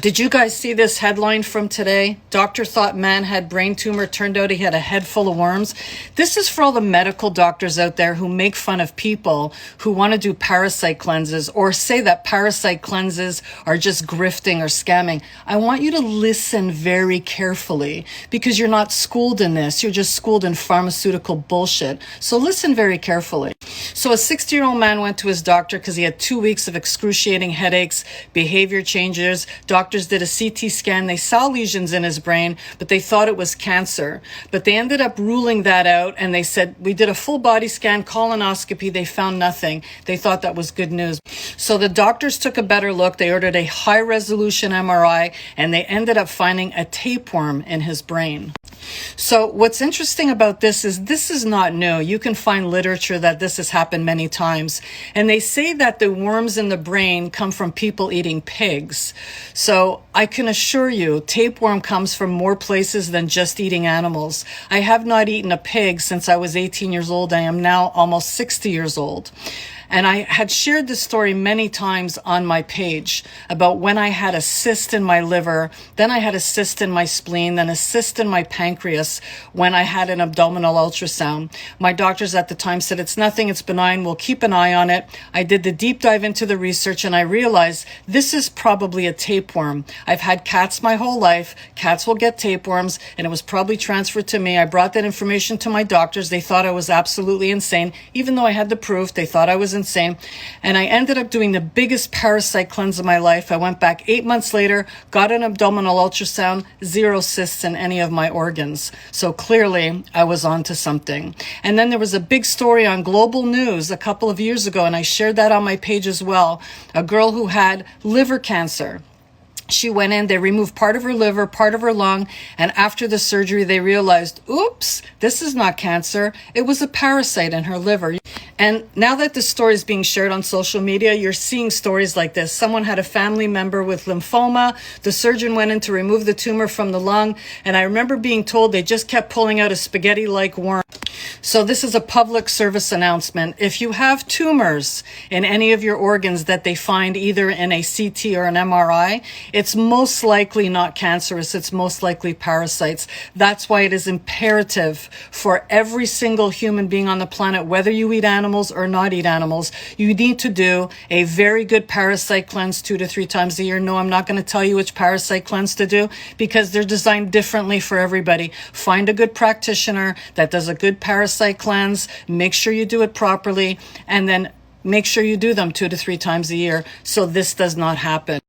Did you guys see this headline from today? Doctor thought man had brain tumor. Turned out he had a head full of worms. This is for all the medical doctors out there who make fun of people who want to do parasite cleanses or say that parasite cleanses are just grifting or scamming. I want you to listen very carefully because you're not schooled in this. You're just schooled in pharmaceutical bullshit. So listen very carefully. So a 60-year-old man went to his doctor because he had 2 weeks of excruciating headaches, behavior changes. Doctors did a CT scan. They saw lesions in his brain, but they thought it was cancer. But they ended up ruling that out, and they said, we did a full body scan, colonoscopy. They found nothing. They thought that was good news. So the doctors took a better look. They ordered a high-resolution MRI, and they ended up finding a tapeworm in his brain. So what's interesting about this is not new. You can find literature that this has happened many times. And they say that the worms in the brain come from people eating pigs. So I can assure you, tapeworm comes from more places than just eating animals. I have not eaten a pig since I was 18 years old. I am now almost 60 years old. And I had shared this story many times on my page about when I had a cyst in my liver, then I had a cyst in my spleen, then a cyst in my pancreas when I had an abdominal ultrasound. My doctors at the time said, it's nothing, it's benign, we'll keep an eye on it. I did the deep dive into the research and I realized this is probably a tapeworm. I've had cats my whole life. Cats will get tapeworms and it was probably transferred to me. I brought that information to my doctors. They thought I was absolutely insane. Even though I had the proof, they thought I was insane. And I ended up doing the biggest parasite cleanse of my life. I went back 8 months later, got an abdominal ultrasound, 0 cysts in any of my organs. So clearly I was onto something. And then there was a big story on Global News a couple of years ago, and I shared that on my page as well. A girl who had liver cancer. She went in, they removed part of her liver, part of her lung, and after the surgery, they realized, oops, this is not cancer. It was a parasite in her liver. And now that this story is being shared on social media, you're seeing stories like this. Someone had a family member with lymphoma. The surgeon went in to remove the tumor from the lung, and I remember being told they just kept pulling out a spaghetti-like worm. So this is a public service announcement. If you have tumors in any of your organs that they find either in a CT or an MRI, it's most likely not cancerous. It's most likely parasites. That's why it is imperative for every single human being on the planet, whether you eat animals or not eat animals, you need to do a very good parasite cleanse 2 to 3 times a year. No, I'm not going to tell you which parasite cleanse to do because they're designed differently for everybody. Find a good practitioner that does a good parasite cleanse. Make sure you do it properly, and then make sure you do them 2 to 3 times a year so this does not happen.